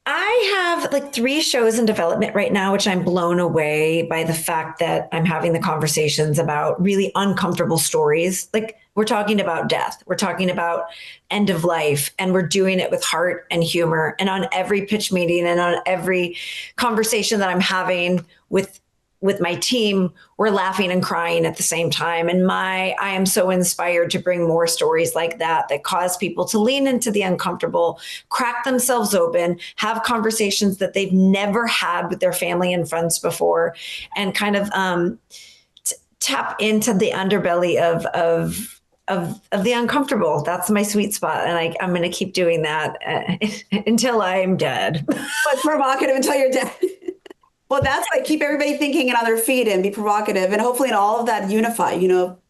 I have like 3 shows in development right now, which I'm blown away by the fact that I'm having the conversations about really uncomfortable stories. Like, we're talking about death, we're talking about end of life, and we're doing it with heart and humor. And on every pitch meeting and on every conversation that I'm having with my team, we're laughing and crying at the same time. And I am so inspired to bring more stories like that cause people to lean into the uncomfortable, crack themselves open, have conversations that they've never had with their family and friends before, and kind of tap into the underbelly of the uncomfortable. That's my sweet spot. And I'm going to keep doing that until I'm dead. But provocative until you're dead. Well, that's like keep everybody thinking and on their feet and be provocative, and hopefully in all of that unify,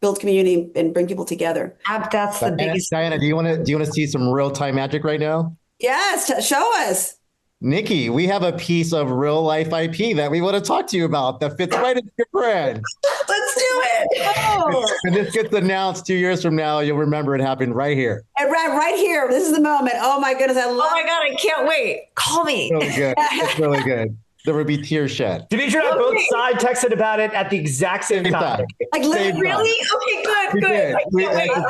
build community and bring people together. That's the biggest. Diana, do you want to see some real time magic right now? Yes, show us. Nikki, we have a piece of real life IP that we want to talk to you about that fits right into your brand. Let's do it. Oh. And this gets announced 2 years from now. You'll remember it happened right here. And right here. This is the moment. Oh my goodness, I love. Oh my God, I can't wait. Call me. Really good. It's really good. There would be tears shed. Dmitri and I both side texted about it at the exact same time. Like, really? Okay, good.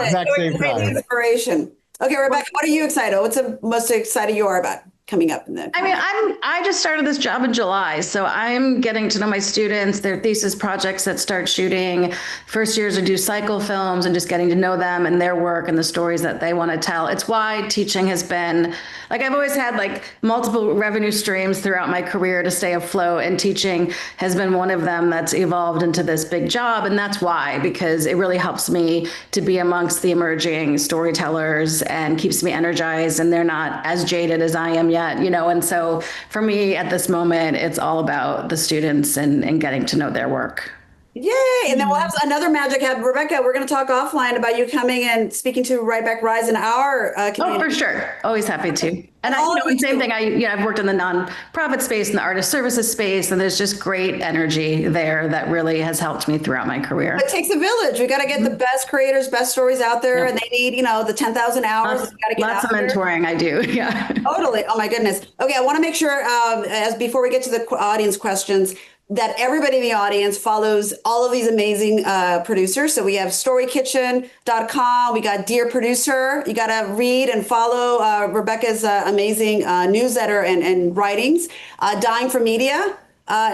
Exact same time. Inspiration. Okay, Rebecca, what are you excited? What's the most excited you are about coming up in the? I just started this job in July, so I'm getting to know my students, their thesis projects that start shooting. First years to do cycle films and just getting to know them and their work and the stories that they want to tell. It's why teaching has been I've always had multiple revenue streams throughout my career to stay afloat, and teaching has been one of them that's evolved into this big job. And that's why, because it really helps me to be amongst the emerging storytellers and keeps me energized, and they're not as jaded as I am yet, and so for me at this moment, it's all about the students and getting to know their work. Yay! And then we'll have another magic happen. Rebecca, we're going to talk offline about you coming and speaking to Rideback RISE in our community. Oh, for sure. Always happy to. And same thing. I've worked in the nonprofit space and the artist services space, and there's just great energy there that really has helped me throughout my career. It takes a village. We got to get the best creators, best stories out there, and they need, the 10,000 hours. Lots of mentoring. I do. Yeah. Totally. Oh my goodness. Okay, I want to make sure, as before we get to the audience questions, that everybody in the audience follows all of these amazing producers. So we have storykitchen.com. We got Dear Producer. You got to read and follow Rebecca's amazing newsletter and writings. Dying for Media.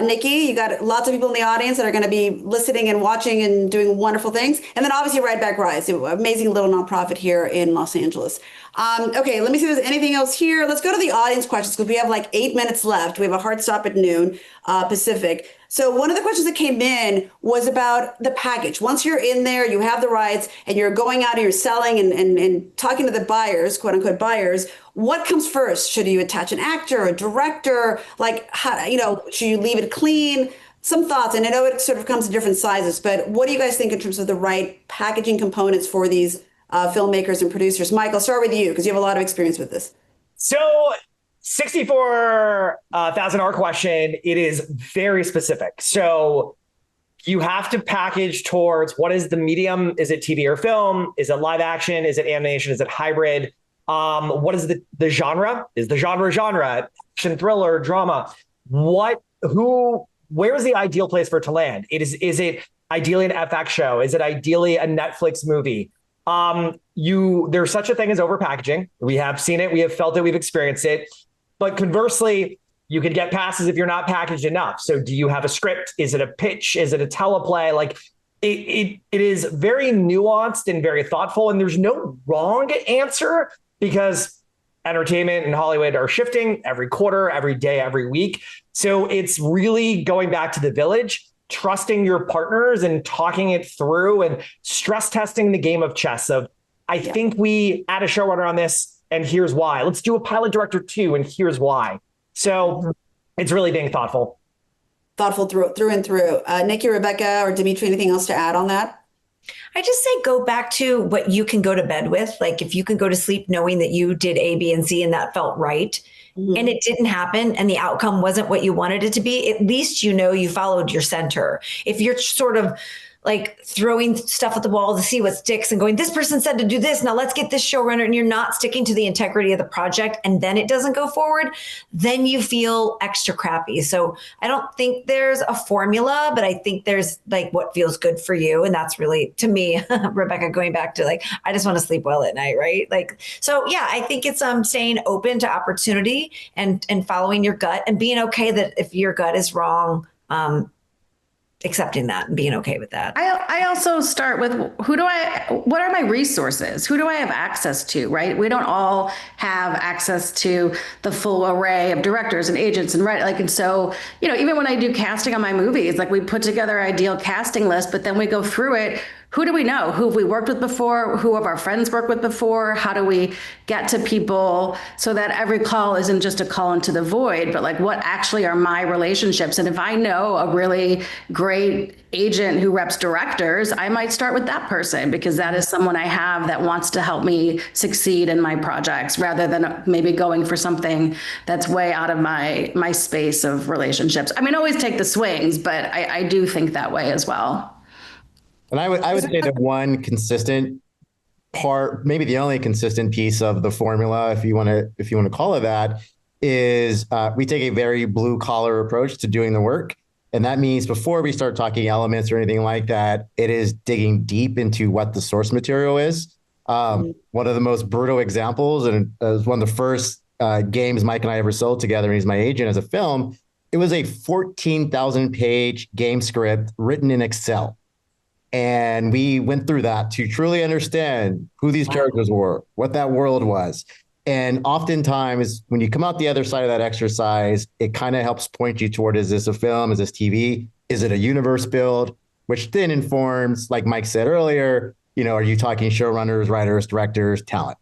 Nikki, you got lots of people in the audience that are going to be listening and watching and doing wonderful things. And then obviously Rideback RISE, an amazing little nonprofit here in Los Angeles. Okay, let me see if there's anything else here. Let's go to the audience questions because we have 8 minutes left. We have a hard stop at noon Pacific. So one of the questions that came in was about the package. Once you're in there, you have the rights and you're going out and you're selling and talking to the buyers, quote unquote buyers, what comes first? Should you attach an actor, a director? Should you leave it clean? Some thoughts, and I know it sort of comes in different sizes, but what do you guys think in terms of the right packaging components for these filmmakers and producers? Mike, I'll start with you because you have a lot of experience with this. So 64,000 question, it is very specific. So you have to package towards what is the medium? Is it TV or film? Is it live action? Is it animation? Is it hybrid? What is the genre? Is the genre action, thriller, drama? Where is the ideal place for it to land? Is it ideally an FX show? Is it ideally a Netflix movie? There's such a thing as overpackaging. We have seen it. We have felt it. We've experienced it. But conversely, you could get passes if you're not packaged enough. So do you have a script? Is it a pitch? Is it a teleplay? It is very nuanced and very thoughtful. And there's no wrong answer because entertainment and Hollywood are shifting every quarter, every day, every week. So it's really going back to the village, trusting your partners and talking it through and stress testing the game of chess of, I think we add a showrunner on this and here's why. Let's do a pilot director too, and here's why. So it's really being thoughtful. Thoughtful through and through. Nikki, Rebecca, or Dmitri, anything else to add on that? I just say go back to what you can go to bed with. Like if you can go to sleep knowing that you did A, B, and C and that felt right, and it didn't happen and the outcome wasn't what you wanted it to be, at least you know you followed your center. If you're sort of like throwing stuff at the wall to see what sticks and going, this person said to do this, now let's get this showrunner, and you're not sticking to the integrity of the project, and then it doesn't go forward, then you feel extra crappy. So I don't think there's a formula, but I think there's like what feels good for you. And that's really, to me, Rebecca, going back to like, I just want to sleep well at night, right? Like, so yeah, I think it's staying open to opportunity and following your gut and being okay that if your gut is wrong, accepting that and being okay with that. I also start with what are my resources? Who do I have access to, right? We don't all have access to the full array of directors and agents and and so, even when I do casting on my movies, like we put together an ideal casting list, but then we go through it. Who do we know? Who have we worked with before? Who have our friends worked with before? How do we get to people so that every call isn't just a call into the void, but like what actually are my relationships? And if I know a really great agent who reps directors, I might start with that person because that is someone I have that wants to help me succeed in my projects rather than maybe going for something that's way out of my space of relationships. I mean, always take the swings, but I do think that way as well. And I would say that one consistent part, maybe the only consistent piece of the formula, if you want to call it that, is we take a very blue collar approach to doing the work. And that means before we start talking elements or anything like that, it is digging deep into what the source material is. One of the most brutal examples, and it was one of the first games Mike and I ever sold together, and he's my agent as a film. It was a 14,000 page game script written in Excel. And we went through that to truly understand who these characters were, what that world was. And oftentimes when you come out the other side of that exercise, it kind of helps point you toward, is this a film? Is this TV? Is it a universe build? Which then informs, like Mike said earlier, are you talking showrunners, writers, directors, talent?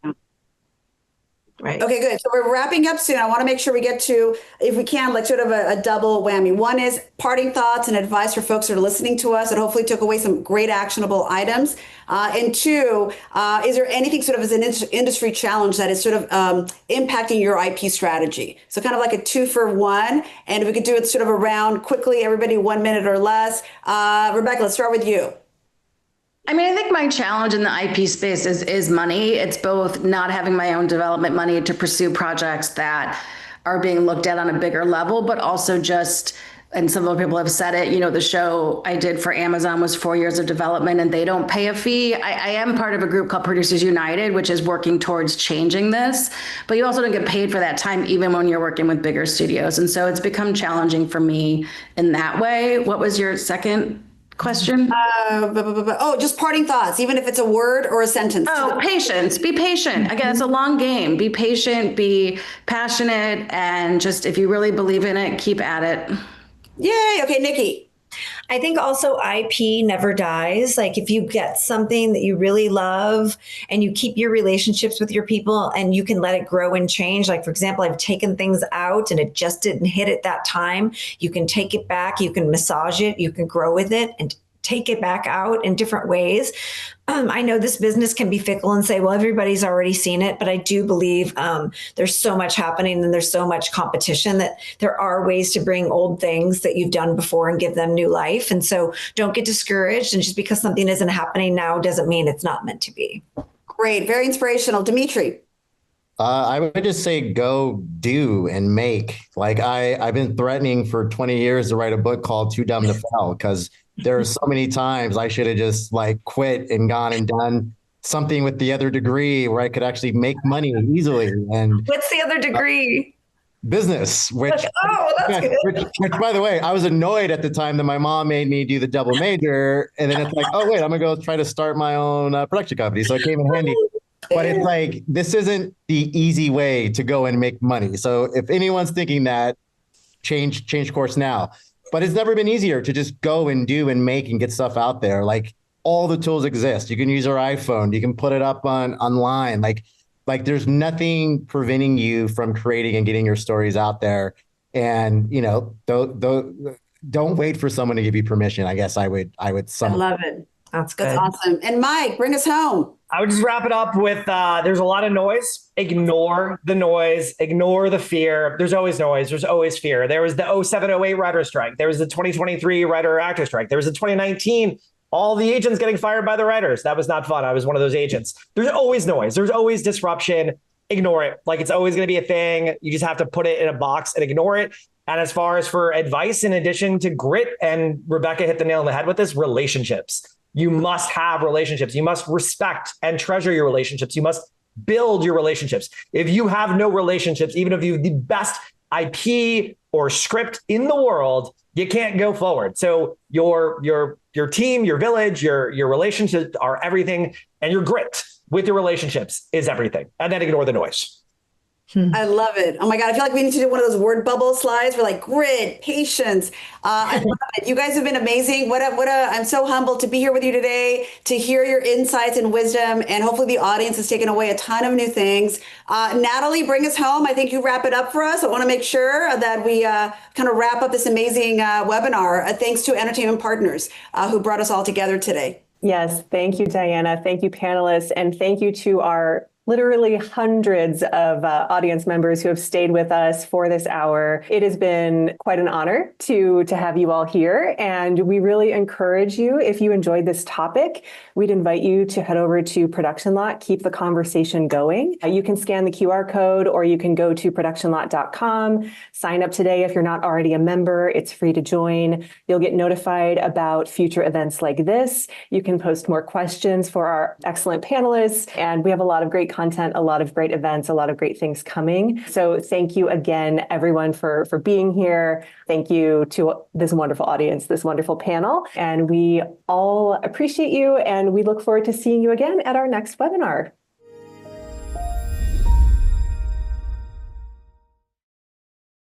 Right. Okay, good. So we're wrapping up soon. I want to make sure we get to, if we can, like sort of a double whammy. One is parting thoughts and advice for folks that are listening to us that hopefully took away some great actionable items. And two, is there anything sort of as an industry challenge that is sort of impacting your IP strategy? So kind of like a 2-for-1. And if we could do it sort of around quickly, everybody 1 minute or less. Rebecca, let's start with you. I mean, I think my challenge in the IP space is money. It's both not having my own development money to pursue projects that are being looked at on a bigger level, but also just, and some other people have said it, the show I did for Amazon was 4 years of development and they don't pay a fee. I am part of a group called Producers United, which is working towards changing this, but you also don't get paid for that time, even when you're working with bigger studios. And so it's become challenging for me in that way. What was your second question? Just parting thoughts, even if it's a word or a sentence. Patience. Be patient. Again, it's a long game. Be patient, be passionate, and just if you really believe in it, keep at it. Yay. Okay, Nikki. I think also IP never dies. Like if you get something that you really love and you keep your relationships with your people and you can let it grow and change. Like, for example, I've taken things out and it just didn't hit at that time. You can take it back. You can massage it. You can grow with it and take it back out in different ways. I know this business can be fickle and say, well, everybody's already seen it, but I do believe there's so much happening and there's so much competition that there are ways to bring old things that you've done before and give them new life. And so don't get discouraged. And just because something isn't happening now doesn't mean it's not meant to be. Great. Very inspirational. Dmitri. I would just say go do and make. Like I've been threatening for 20 years to write a book called Too Dumb to Fail, because there are so many times I should have just like quit and gone and done something with the other degree where I could actually make money easily. And what's the other degree? Business, which, that's good. Which, by the way, I was annoyed at the time that my mom made me do the double major. And then it's like, oh, wait, I'm going to go try to start my own production company. So it came in handy. but it's like, this isn't the easy way to go and make money. So if anyone's thinking that, change course now. But it's never been easier to just go and do and make and get stuff out there. Like, all the tools exist. You can use your iPhone. You can put it up online. Like there's nothing preventing you from creating and getting your stories out there. And, you know, don't wait for someone to give you permission. I guess I would sum I love it. That's good. That's awesome. And Mike, bring us home. I would just wrap it up with there's a lot of noise. Ignore the noise. Ignore the fear. There's always noise. There's always fear. There was the 0708 writer strike. There was the 2023 writer actor strike. There was the 2019, all the agents getting fired by the writers. That was not fun. I was one of those agents. There's always noise. There's always disruption. Ignore it. Like, it's always going to be a thing. You just have to put it in a box and ignore it. And as far as for advice, in addition to grit, and Rebecca hit the nail on the head with this, relationships. You must have relationships. You must respect and treasure your relationships. You must build your relationships. If you have no relationships, even if you have the best IP or script in the world, you can't go forward. So your team, your village, your relationships are everything, and your grit with your relationships is everything. And then ignore the noise. I love it. Oh my God. I feel like we need to do one of those word bubble slides for like grit, patience. I love it. You guys have been amazing. I'm so humbled to be here with you today, to hear your insights and wisdom. And hopefully the audience has taken away a ton of new things. Natalie, bring us home. I think you wrap it up for us. I want to make sure that we kind of wrap up this amazing webinar. Thanks to Entertainment Partners who brought us all together today. Yes, thank you, Diana. Thank you, panelists. And thank you to our literally hundreds of audience members who have stayed with us for this hour. It has been quite an honor to have you all here. And we really encourage you, if you enjoyed this topic, we'd invite you to head over to Production Lot, keep the conversation going. You can scan the QR code, or you can go to productionlot.com, sign up today if you're not already a member. It's free to join. You'll get notified about future events like this. You can post more questions for our excellent panelists. And we have a lot of great content, a lot of great events, a lot of great things coming. So thank you again, everyone, for being here. Thank you to this wonderful audience, this wonderful panel. And we all appreciate you, and we look forward to seeing you again at our next webinar.